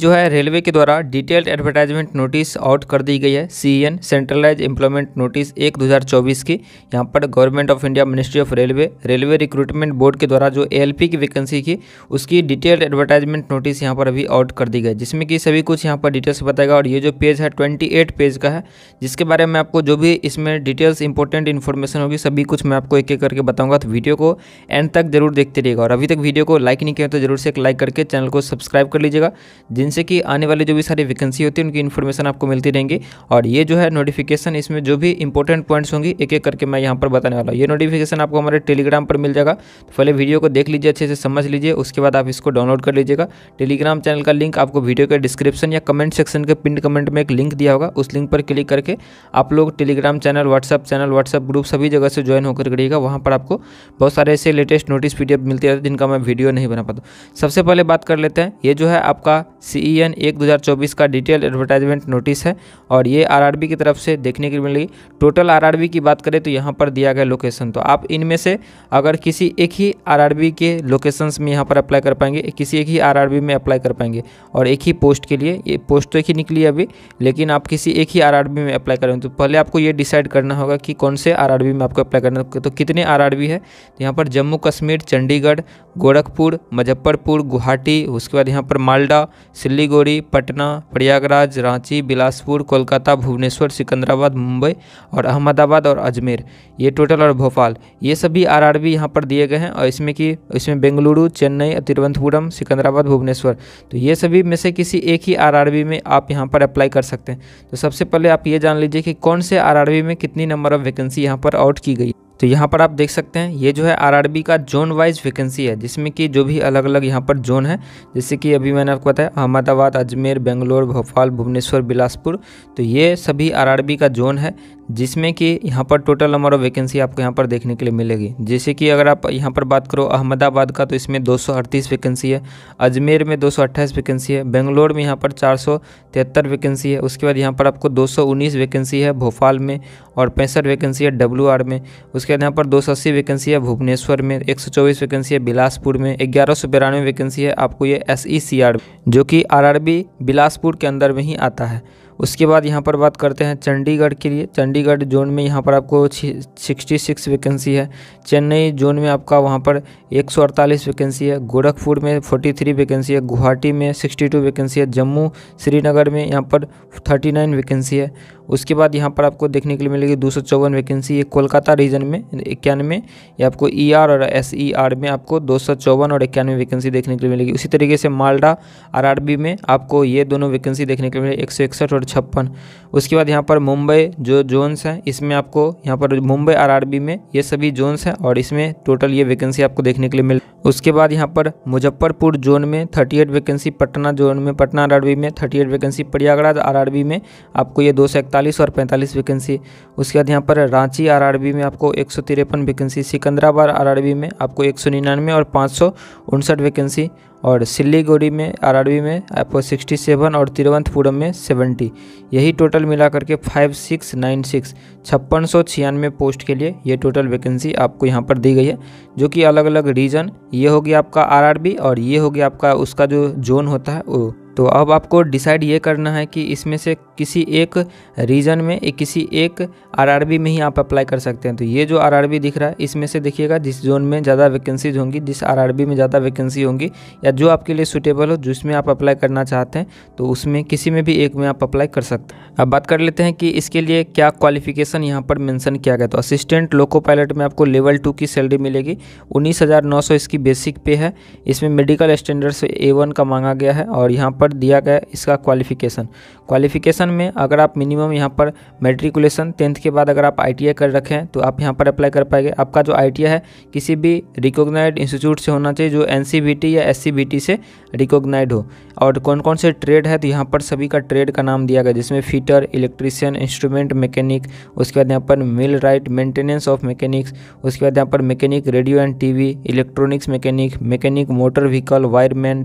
जो है रेलवे के द्वारा डिटेल्ड एडवर्टाइजमेंट नोटिस आउट कर दी गई है। CEN सेंट्रलाइज एम्प्लॉयमेंट नोटिस 1/2024 की यहाँ पर government of India ministry of railway recruitment board के द्वारा जो ALP की वैकेंसी की उसकी डिटेल्ड एडवर्टाइजमेंट नोटिस यहाँ पर अभी आउट कर दी गई, जिसमें कि सभी कुछ यहाँ पर डिटेल्स बताएगा। और ये जो पेज है 28 पेज का है, जिसके बारे में आपको जो भी इसमें डिटेल्स इंपॉर्टेंट इन्फॉर्मेशन होगी सभी कुछ मैं आपको एक एक करके बताऊँगा। तो वीडियो को एंड तक जरूर देखते रहिएगा। और अभी तक वीडियो को लाइक नहीं किया तो जरूर से एक लाइक करके चैनल को सब्सक्राइब कर लीजिएगा, जिनसे कि आने वाली जो भी सारी वैकेंसी होती है उनकी इन्फॉर्मेशन आपको मिलती रहेंगी। और ये जो है नोटिफिकेशन, इसमें जो भी इंपॉर्टेंट पॉइंट्स होंगी एक एक करके मैं यहाँ पर बताने वाला हूँ। ये नोटिफिकेशन आपको हमारे टेलीग्राम पर मिल जाएगा। तो पहले वीडियो को देख लीजिए, अच्छे से समझ लीजिए, उसके बाद आप इसको डाउनलोड कर लीजिएगा। टेलीग्राम चैनल का लिंक आपको वीडियो के डिस्क्रिप्शन या कमेंट सेक्शन के पिन कमेंट में एक लिंक दिया होगा, उस लिंक पर क्लिक करके आप लोग टेलीग्राम चैनल, व्हाट्सएप ग्रुप सभी जगह से ज्वाइन होकर करिएगा। वहाँ पर आपको बहुत सारे ऐसे लेटेस्ट नोटिस PDF मिलते रहते हैं जिनका मैं वीडियो नहीं बना पाता। सबसे पहले बात कर लेते हैं, ये जो है आपका CEN 1/2024 का डिटेल एडवर्टाइजमेंट नोटिस है और ये RRB की तरफ से देखने के लिए मिलेगी। टोटल RRB की बात करें तो यहाँ पर दिया गया लोकेशन, तो आप इनमें से अगर किसी एक ही RRB के लोकेशंस में यहाँ पर अप्लाई कर पाएंगे, किसी एक ही RRB में अप्लाई कर पाएंगे और एक ही पोस्ट के लिए। ये पोस्ट तो एक ही निकली है अभी, लेकिन आप किसी एक ही RRB में अप्लाई करेंगे तो पहले आपको ये डिसाइड करना होगा कि कौन से RRB में आपको अप्लाई करना है। तो कितने RRB है, तो यहाँ पर जम्मू कश्मीर, चंडीगढ़, गोरखपुर, मुजफ्फरपुर, गुवाहाटी, उसके बाद यहाँ पर मालदा, सिलीगुड़ी, पटना, प्रयागराज, रांची, बिलासपुर, कोलकाता, भुवनेश्वर, सिकंदराबाद, मुंबई और अहमदाबाद और अजमेर, ये टोटल, और भोपाल, ये सभी RRB यहाँ पर दिए गए हैं। और इसमें बेंगलुरु, चेन्नई, तिरुवनंतपुरम, सिकंदराबाद, भुवनेश्वर, तो ये सभी में से किसी एक ही RRB में आप यहाँ पर अप्लाई कर सकते हैं। तो सबसे पहले आप ये जान लीजिए कि कौन से RRB में कितनी नंबर ऑफ वैकेंसी यहाँ पर आउट की गई। तो यहाँ पर आप देख सकते हैं ये जो है RRB का जोन वाइज वैकेंसी है, जिसमें कि जो भी अलग अलग यहाँ पर जोन है, जैसे कि अभी मैंने आपको बताया अहमदाबाद, अजमेर, बेंगलोर, भोपाल, भुवनेश्वर, बिलासपुर, तो ये सभी RRB का जोन है, जिसमें कि यहाँ पर टोटल नंबर ऑफ वैकेंसी आपको यहाँ पर देखने के लिए मिलेगी। जैसे कि अगर आप यहाँ पर बात करो अहमदाबाद का, तो इसमें 238 वैकेंसी है, अजमेर में 228 वैकेंसी है, बेंगलोर में यहाँ पर 473 वैकेंसी है, उसके बाद यहाँ पर आपको 219 वैकेंसी है भोपाल में और 65 वैकेंसी है WR में, उसके बाद यहाँ पर 280 वैकेंसी है भुवनेश्वर में, 124 वैकेंसी है बिलासपुर में, 1192 वैकेंसी है आपको ये SECR जो कि RRB बिलासपुर के अंदर में ही आता है। उसके बाद यहाँ पर बात करते हैं चंडीगढ़ के लिए। चंडीगढ़ जोन में यहाँ पर आपको 66 वैकेंसी है, चेन्नई जोन में आपका वहाँ पर 148 वैकेंसी है, गोरखपुर में 43 वैकेंसी है, गुवाहाटी में 62 वैकेंसी है, जम्मू श्रीनगर में यहाँ पर 39 वैकेंसी है। उसके बाद यहाँ पर आपको देखने के लिए मिलेगी 254 वैकेंसी है कोलकाता रीजन में 91, या आपको ER और SER में आपको 254 और 91 वैकेंसी देखने के लिए मिलेगी। उसी तरीके से मालदा RRB में आपको ये दोनों वैकेंसी देखने के लिए मिलेगी 161 और 56। उसके बाद यहाँ पर मुंबई जो जोन्स हैं, इसमें आपको यहाँ पर मुंबई RRB में ये सभी जोन्स हैं और इसमें टोटल ये वैकेंसी आपको देखने के लिए मिल। उसके बाद यहाँ पर मुजफ्फरपुर जोन में 38 वैकेंसी, पटना जोन में पटना RRB में 38 वैकेंसी, प्रयागराज RRB में आपको ये 241 और 45 वैकेंसी। उसके बाद यहाँ पर रांची RRB में आपको 153 वैकेंसी, सिकंदराबाद RRB में आपको 199 और 559 वैकेंसी, और सिलीगुड़ी में RRB में आपको 67 और तिरुवनंतपुरम में 70। यही टोटल मिला करके 5696 5696 पोस्ट के लिए ये टोटल वैकेंसी आपको यहाँ पर दी गई है, जो कि अलग अलग रीजन, ये हो गया आपका RRB और ये हो गया आपका उसका जो जोन होता है वो। तो अब आपको डिसाइड ये करना है कि इसमें से किसी एक रीजन में किसी एक RRB में ही आप अप्लाई कर सकते हैं। तो ये जो RRB दिख रहा है इसमें से देखिएगा जिस जोन में ज़्यादा वैकेंसीज होंगी, जिस RRB में ज़्यादा वैकेंसी होंगी या जो आपके लिए सूटेबल हो, जिसमें आप अप्लाई करना चाहते हैं, तो उसमें किसी में भी एक में आप अप्लाई कर सकते हैं। अब बात कर लेते हैं कि इसके लिए क्या क्वालिफिकेशन यहाँ पर मेंशन किया गया। तो असिस्टेंट लोको पायलट में आपको लेवल 2 की सैलरी मिलेगी, 19,900 इसकी बेसिक पे है। इसमें मेडिकल स्टैंडर्ड से A1 का मांगा गया है और यहाँ पर दिया गया इसका क्वालिफिकेशन में अगर आप मिनिमम यहाँ पर मैट्रिकुलेशन 10th के बाद अगर आप ITI कर रखे हैं तो आप यहाँ पर अप्लाई कर पाएंगे। आपका जो ITI है किसी भी रिकॉग्नाइज्ड इंस्टीट्यूट से होना चाहिए जो NCVT या SCVT से रिकॉग्नाइज्ड हो। और कौन कौन से ट्रेड है तो यहाँ पर सभी का ट्रेड का नाम दिया गया, जिसमें फिटर, इलेक्ट्रीशियन, इंस्ट्रूमेंट मैकेनिक, उसके बाद यहाँ पर मिल राइट, मेंटेनेंस ऑफ मैकेनिक्स, उसके बाद यहाँ पर mechanic radio and TV, electronics mechanic motor vehicle, wireman,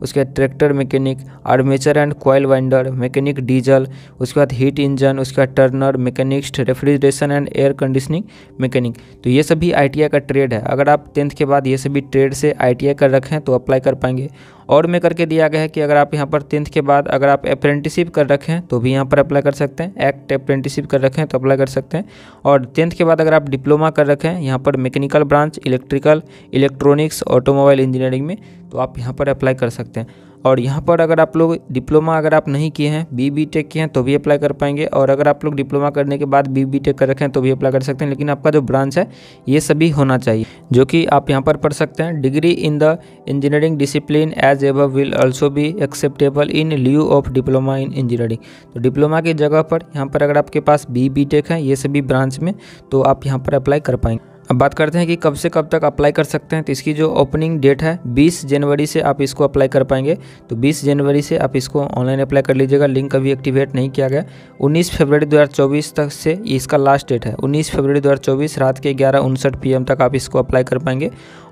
उसके बाद tractor mechanic, armature and coil winder, mechanic diesel, उसके बाद हीट इंजन, उसके बाद Turner, mechanics, refrigeration and air conditioning mechanic. तो ये सभी ITI का ट्रेड है। अगर आप 10th के बाद ये सभी ट्रेड से ITI कर रखें तो अप्लाई कर पाएंगे। और में करके दिया गया है कि अगर आप यहाँ पर 10th के बाद अगर आप अप्रेंटिसशिप कर रखे हैं तो भी यहाँ पर अप्लाई कर सकते हैं, एक्ट अप्रेंटिसशिप कर रखे हैं तो अप्लाई कर सकते हैं। और 10th के बाद अगर आप डिप्लोमा कर रखे हैं यहाँ पर mechanical branch, electrical, electronics, automobile engineering में, तो आप यहाँ पर अप्लाई कर सकते हैं। और यहाँ पर अगर आप लोग डिप्लोमा अगर आप नहीं किए हैं, BTech किए हैं तो भी अप्लाई कर पाएंगे। और अगर आप लोग डिप्लोमा करने के बाद BTech कर रखे हैं तो भी अप्लाई कर सकते हैं, लेकिन आपका जो ब्रांच है ये सभी होना चाहिए, जो कि आप यहाँ पर पढ़ सकते हैं। Degree in the engineering discipline as above will also be acceptable in lieu of diploma in engineering. तो डिप्लोमा की जगह पर यहाँ पर अगर आपके पास BTech है ये सभी ब्रांच में, तो आप यहाँ पर अप्लाई कर पाएंगे। अब बात करते हैं कि कब से कब तक अप्लाई कर सकते हैं। तो इसकी जो ओपनिंग डेट है 20 जनवरी से आप इसको अप्लाई कर पाएंगे। तो 20 जनवरी से आप इसको ऑनलाइन अप्लाई कर लीजिएगा। लिंक अभी एक्टिवेट नहीं किया गया। 19 फरवरी 2024 तक से इसका लास्ट डेट है। 19 फरवरी 2024 रात के 11:59 PM तक आप इसको अप्लाई कर पाएंगे।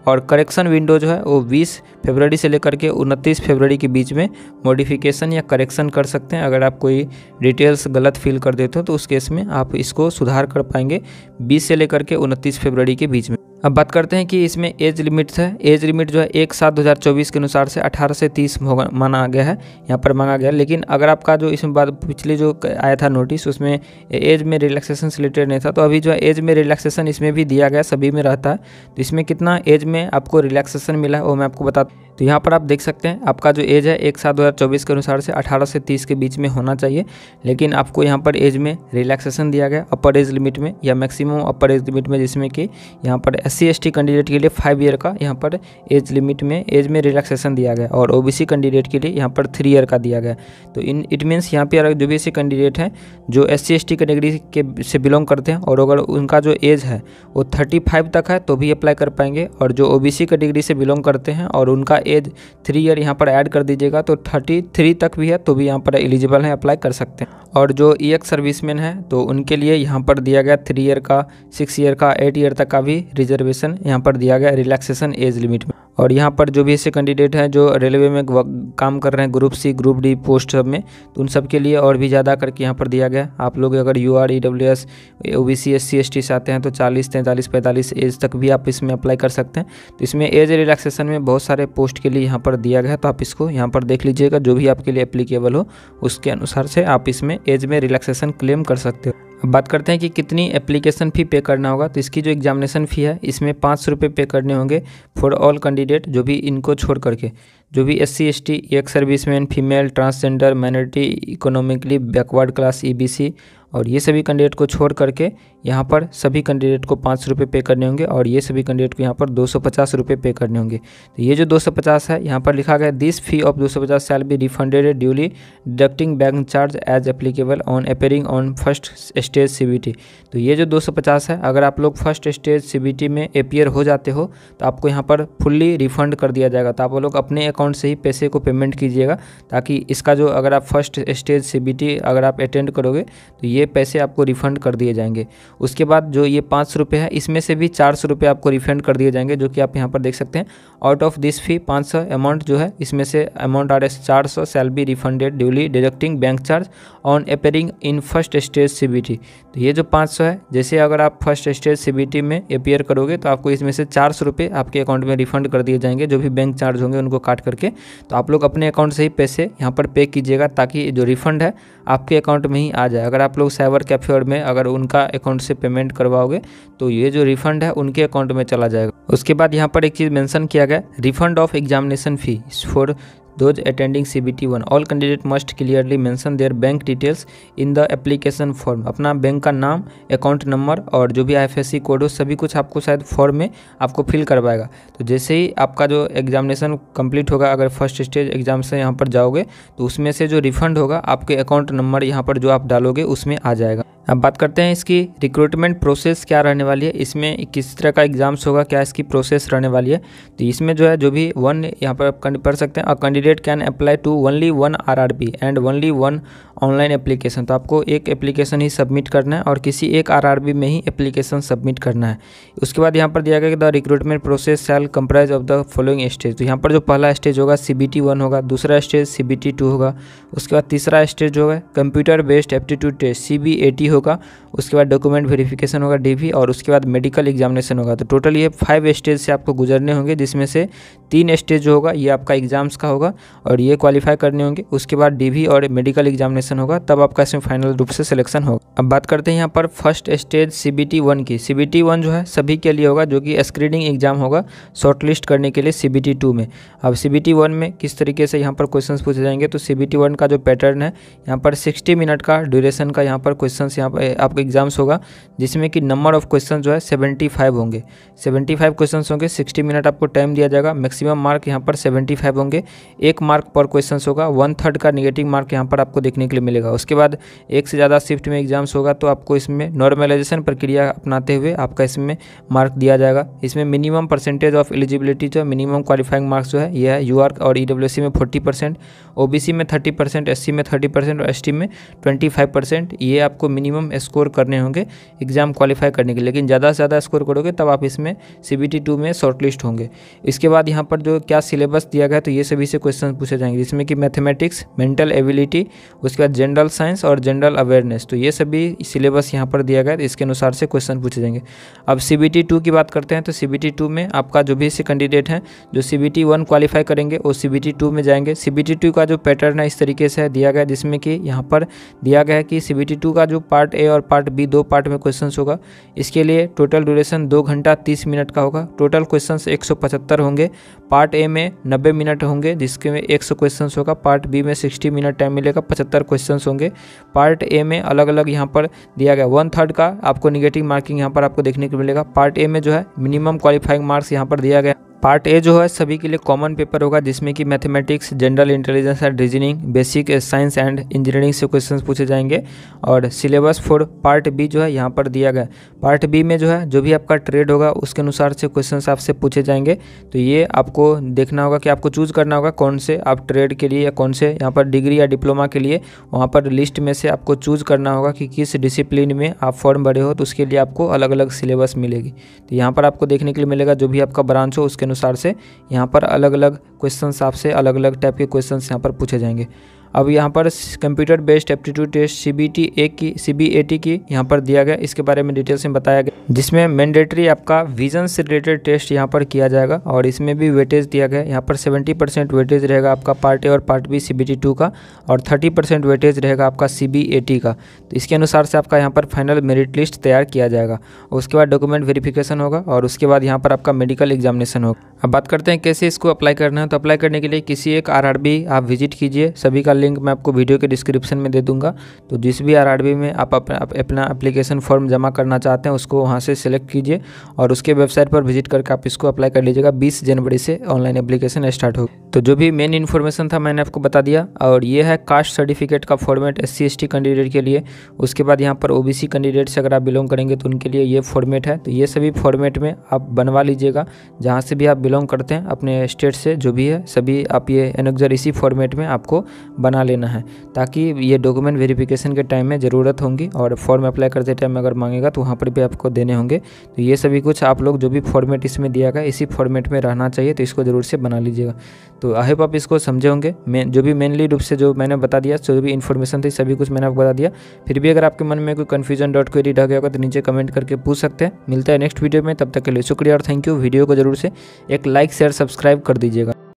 और करेक्शन विंडो जो है वो 20 फरवरी से लेकर के 29 फरवरी के बीच में मॉडिफिकेशन या करेक्शन कर सकते हैं। अगर आप कोई डिटेल्स गलत फिल कर देते हो तो उस केस में आप इसको सुधार कर पाएंगे 20 से लेकर के 29 फरवरी के बीच में। अब बात करते हैं कि इसमें एज लिमिट है। एज लिमिट जो है 1/7/2024 के अनुसार से 18 से 30 माना गया है, यहाँ पर मांगा गया। लेकिन अगर आपका जो इसमें बाद पिछले जो आया था नोटिस उसमें एज में रिलैक्सेशन से रिलेटेड नहीं था, तो अभी जो है एज में रिलैक्सेशन इसमें भी दिया गया, सभी में रहता है। तो इसमें कितना एज में आपको रिलैक्सेशन मिला है वो मैं आपको बता। तो यहाँ पर आप देख सकते हैं आपका जो एज है 1/7/2024 के अनुसार से 18 से 30 के बीच में होना चाहिए। लेकिन आपको यहाँ पर एज में रिलैक्सेशन दिया गया अपर एज लिमिट में या मैक्सिमम अपर एज लिमिट में, जिसमें कि यहाँ पर SC/ST कैंडिडेट के लिए 5 ईयर का यहाँ पर एज लिमिट में एज में रिलैक्सेशन दिया गया और OBC कैंडिडेट के लिए यहाँ पर 3 ईयर का दिया गया। तो इट मीन्स यहाँ पर जो भी ऐसे कैंडिडेट हैं जो SC/ST कैटेगरी के से बिलोंग करते हैं और अगर उनका जो एज है वो 35 तक है तो भी अप्लाई कर पाएंगे। और जो OBC कैटेगरी से बिलोंग करते हैं और उनका एज 3 ईयर यहाँ पर ऐड कर दीजिएगा तो 33 तक भी है तो भी यहाँ पर एलिजिबल है, अप्लाई कर सकते हैं। और जो EX सर्विसमैन है तो उनके लिए यहाँ पर दिया गया 3 ईयर का, 6 ईयर का, 8 ईयर तक का भी रिजर्वेशन यहाँ पर दिया गया रिलैक्सेशन एज लिमिट में। और यहाँ पर जो भी ऐसे कैंडिडेट हैं जो रेलवे में काम कर रहे हैं group C, group D post सब में, तो उन सब के लिए और भी ज़्यादा करके यहाँ पर दिया गया। आप लोग अगर UR, EWS, OBC, SC/ST से आते हैं तो 40, 43, 45 एज तक भी आप इसमें अप्लाई कर सकते हैं। तो इसमें एज रिलैक्सेशन में बहुत सारे पोस्ट के लिए यहाँ पर दिया गया है, तो आप इसको यहाँ पर देख लीजिएगा, जो भी आपके लिए एप्लीकेबल हो उसके अनुसार से आप इसमें एज में रिलैक्सेशन क्लेम कर सकते हो। अब बात करते हैं कि कितनी एप्लीकेशन फ़ी पे करना होगा। तो इसकी जो एग्जामिनेशन फ़ी है इसमें 500 रुपये पे करने होंगे फॉर ऑल कैंडिडेट, जो भी इनको छोड़ करके, जो भी SC/ST, EX serviceman, female, transgender, minority, economically backward class, EBC और ये सभी कैंडिडेट को छोड़ करके यहाँ पर सभी कैंडिडेट को 500 रुपये पे करने होंगे और ये सभी कैंडिडेट को यहाँ पर 250 रुपये पे करने होंगे। तो ये जो 250 है यहाँ पर लिखा गया this fee of 250 shall be refunded duly deducting bank charge as applicable on appearing on first stage CBT। तो ये जो 250 है अगर आप लोग फर्स्ट स्टेज CBT में अपियर हो जाते हो तो आपको यहाँ पर फुल्ली रिफंड कर दिया जाएगा। तो आप लोग अपने अकाउंट से ही पैसे को पेमेंट कीजिएगा, ताकि इसका जो अगर आप फर्स्ट स्टेज CBT अगर आप अटेंड करोगे तो ये पैसे आपको रिफंड कर दिए जाएंगे। उसके बाद जो ये 500 रुपये है इसमें से भी 400 रुपये आपको रिफंड कर दिए जाएंगे, जो कि आप यहाँ पर देख सकते हैं। Out of this fee 500 amount जो है इसमें से amount RS 400 shell be refunded duly deducting bank charge on appearing in first stage CBT। तो ये जो 500 है, जैसे अगर आप फर्स्ट स्टेज CBT में अपियर करोगे तो आपको इसमें से 400 रुपये आपके अकाउंट में रिफंड कर दिए जाएंगे, जो भी बैंक चार्ज होंगे उनको काट करके। तो आप लोग अपने अकाउंट से ही पैसे यहाँ पर पे कीजिएगा, ताकि जो रिफंड है आपके अकाउंट में ही आ जाए। अगर आप लोग साइबर कैफे में अगर उनका अकाउंट से पेमेंट करवाओगे तो ये जो रिफंड है उनके अकाउंट में चला जाएगा। उसके बाद यहाँ पर एक चीज़ मेंशन किया गया, refund of examination fee for those attending CBT1 all candidate must clearly mention their bank details in the application form। अपना बैंक का नाम, अकाउंट नंबर और जो भी IFSC कोड हो सभी कुछ आपको शायद फॉर्म में आपको फिल करवाएगा। तो जैसे ही आपका जो एग्जामिनेशन कंप्लीट होगा, अगर फर्स्ट स्टेज एग्जाम से यहाँ पर जाओगे तो उसमें से जो रिफंड होगा आपके अकाउंट नंबर यहाँ पर जो आप डालोगे उसमें आ जाएगा। अब बात करते हैं इसकी रिक्रूटमेंट प्रोसेस क्या रहने वाली है, इसमें किस तरह का एग्जाम्स होगा, क्या इसकी प्रोसेस रहने वाली है। तो इसमें जो है जो भी वन यहाँ पर आप पढ़ सकते हैं, a candidate can apply to only 1 RRB and only 1 online application, तो आपको एक एप्लीकेशन ही सबमिट करना है और किसी एक आरआरबी में ही एप्लीकेशन सबमिट करना है। उसके बाद यहाँ पर दिया गया कि the recruitment process shall comprise of the following stage. तो यहाँ पर जो पहला स्टेज होगा CBT 1 होगा, दूसरा स्टेज CBT 2 होगा, उसके बाद तीसरा स्टेज जो है computer based aptitude test CBAT होगा, उसके बाद डॉक्यूमेंट वेरिफिकेशन होगा DV, और उसके बाद मेडिकल एग्जामिनेशन होगा। तो टोटल ये 5 स्टेज से आपको गुजरने होंगे, जिसमें से 3 स्टेज जो होगा ये आपका एग्जाम्स का होगा और ये क्वालिफाई करने होंगे। उसके बाद DV और मेडिकल एग्जामिनेशन होगा, तब आपका इसमें फाइनल रूप से सिलेक्शन होगा। अब बात करते हैं यहाँ पर फर्स्ट स्टेज CBT 1 की। CBT 1 जो है सभी के लिए होगा, जो कि स्क्रीनिंग एग्जाम होगा शॉर्टलिस्ट करने के लिए CBT 2 में। अब CBT 1 में किस तरीके से यहाँ पर क्वेश्चंस पूछे जाएंगे, तो CBT 1 का जो पैटर्न है यहाँ पर 60 मिनट का ड्यूरेशन का यहाँ पर क्वेश्चंस यहाँ पर आपका एग्जाम्स होगा, जिसमें कि नंबर ऑफ क्वेश्चन जो है 75 होंगे। 75 क्वेश्चंस होंगे, 60 मिनट आपको टाइम दिया जाएगा। मैक्सिमम मार्क यहाँ पर 75 होंगे, 1 मार्क पर क्वेश्चन होगा, 1/3 का नेगेटिव मार्क यहाँ पर आपको देखने के लिए मिलेगा। उसके बाद एक से ज़्यादा शिफ्ट में एग्जाम्स होगा, तो आपको इसमें नॉर्मलाइजेशन प्रक्रिया अपनाते हुए आपका इसमें मार्क दिया जाएगा। इसमें मिनिमम परसेंटेज ऑफ एलिजिबिलिटी जो मिनिमम क्वालिफाइंग मार्क्स जो है ये है UR और EWC में 40%, OBC में 30%, SC में 30% और ST में 25%। ये आपको मिनिमम स्कोर करने होंगे एग्जाम क्वालिफाई करने के लिए, लेकिन ज़्यादा से ज़्यादा स्कोर करोगे तब आप इसमें CBT 2 में शॉर्टलिस्ट होंगे। इसके बाद यहाँ पर जो क्या सिलेबस दिया गया है, तो ये सभी से क्वेश्चन पूछे जाएंगे, जिसमें कि मैथमेटिक्स, मेंटल एबिलिटी, उसके बाद जनरल साइंस और जनरल अवेयरनेस। तो ये सभी सिलेबस यहाँ पर दिया गया है, इसके अनुसार से क्वेश्चन पूछे जाएंगे। अब CBT 2 की बात करते हैं, तो CBT 2 में आपका जो भी से कैंडिडेट हैं जो CBT 1 क्वालिफाई करेंगे वो CBT 2 में जाएंगे। CBT 2 का जो पैटर्न है इस तरीके से दिया गया है, जिसमें कि यहाँ पर दिया गया है कि CBT 2 का जो पार्ट A और पार्ट B 2 पार्ट में क्वेश्चंस होगा। इसके लिए टोटल ड्यूरेशन 2 घंटा 30 मिनट का होगा। टोटल क्वेश्चंस 175 होंगे। पार्ट A में 90 मिनट होंगे, जिसके में 100 क्वेश्चंस होगा। पार्ट B में 60 मिनट टाइम मिलेगा, 75 क्वेश्चंस होंगे। पार्ट A में अलग अलग यहाँ पर दिया गया 1/3 का आपको नेगेटिव मार्किंग यहाँ पर आपको देखने को मिलेगा। पार्ट A में जो है मिनिमम क्वालिफाइंग मार्क्स यहाँ पर दिया गया। पार्ट A जो है सभी के लिए कॉमन पेपर होगा, जिसमें कि mathematics, general intelligence and reasoning, basic science and engineering से क्वेश्चंस पूछे जाएंगे। और सिलेबस फॉर पार्ट B जो है यहाँ पर दिया गया। पार्ट B में जो है जो भी आपका ट्रेड होगा उसके अनुसार से क्वेश्चंस आपसे पूछे जाएंगे। तो ये आपको देखना होगा कि आपको चूज़ करना होगा कौन से आप ट्रेड के लिए या कौन से यहाँ पर डिग्री या डिप्लोमा के लिए, वहाँ पर लिस्ट में से आपको चूज़ करना होगा कि किस डिसिप्लिन में आप फॉर्म भरे हो, तो उसके लिए आपको अलग अलग सिलेबस मिलेगी। तो यहाँ पर आपको देखने के लिए मिलेगा जो भी आपका ब्रांच हो उसके अनुसार से यहाँ पर अलग अलग क्वेश्चंस आपसे अलग अलग टाइप के क्वेश्चंस यहाँ पर पूछे जाएंगे। अब यहाँ पर computer based aptitude test CBAT की यहाँ पर दिया गया, इसके बारे में डिटेल्स में बताया गया, जिसमें मैंडेटरी आपका विजन से रिलेटेड टेस्ट यहाँ पर किया जाएगा और इसमें भी वेटेज दिया गया। यहाँ पर 70% वेटेज रहेगा आपका पार्ट A और पार्ट B CBT 2 का, और 30% वेटेज रहेगा आपका CBAT का। तो इसके अनुसार से आपका यहाँ पर फाइनल मेरिट लिस्ट तैयार किया जाएगा। उसके बाद डॉक्यूमेंट वेरिफिकेशन होगा और उसके बाद यहाँ पर आपका मेडिकल एग्जामिनेशन होगा। अब बात करते हैं कैसे इसको अप्लाई करना है। तो अप्लाई करने के लिए किसी एक RRB आप विजिट कीजिए, सभी का लिंक मैं आपको वीडियो के डिस्क्रिप्शन में दे दूंगा। तो जिस भी RRB में आप अपना एप्लीकेशन फॉर्म जमा करना चाहते हैं उसको वहां से सिलेक्ट कीजिए और उसके वेबसाइट पर विजिट करके आप इसको अप्लाई कर लीजिएगा। 20 जनवरी से ऑनलाइन एप्लीकेशन स्टार्ट होगा। तो जो भी मेन इन्फॉर्मेशन था मैंने आपको बता दिया। और ये है कास्ट सर्टिफिकेट का फॉर्मेट SC ST कैंडिडेट के लिए। उसके बाद यहाँ पर OBC कैंडिडेट से अगर आप बिलोंग करेंगे तो उनके लिए ये फॉर्मेट है। तो ये सभी फॉर्मेट में आप बनवा लीजिएगा, जहाँ से भी आप बिलोंग करते हैं अपने स्टेट से जो भी है सभी आप ये एनेक्जर इसी फॉर्मेट में आपको बना लेना है, ताकि ये डॉक्यूमेंट वेरिफिकेशन के टाइम में ज़रूरत होंगी और फॉर्म अप्लाई करते टाइम अगर मांगेगा तो वहाँ पर भी आपको देने होंगे। तो ये सभी कुछ आप लोग जो भी फॉर्मेट इसमें दिया गया इसी फॉर्मेट में रहना चाहिए, तो इसको ज़रूर से बना लीजिएगा। तो आई होप आप इसको समझे होंगे। जो भी मेनली रूप से जो मैंने बता दिया, जो भी इन्फॉर्मेशन थी सभी कुछ मैंने आपको बता दिया। फिर भी अगर आपके मन में कोई कन्फ्यूजन डॉट क्वेरी रह गया होगा तो नीचे कमेंट करके पूछ सकते हैं। मिलता है नेक्स्ट वीडियो में, तब तक के लिए शुक्रिया और थैंक यू। वीडियो को जरूर से एक लाइक शेयर सब्सक्राइब कर दीजिएगा।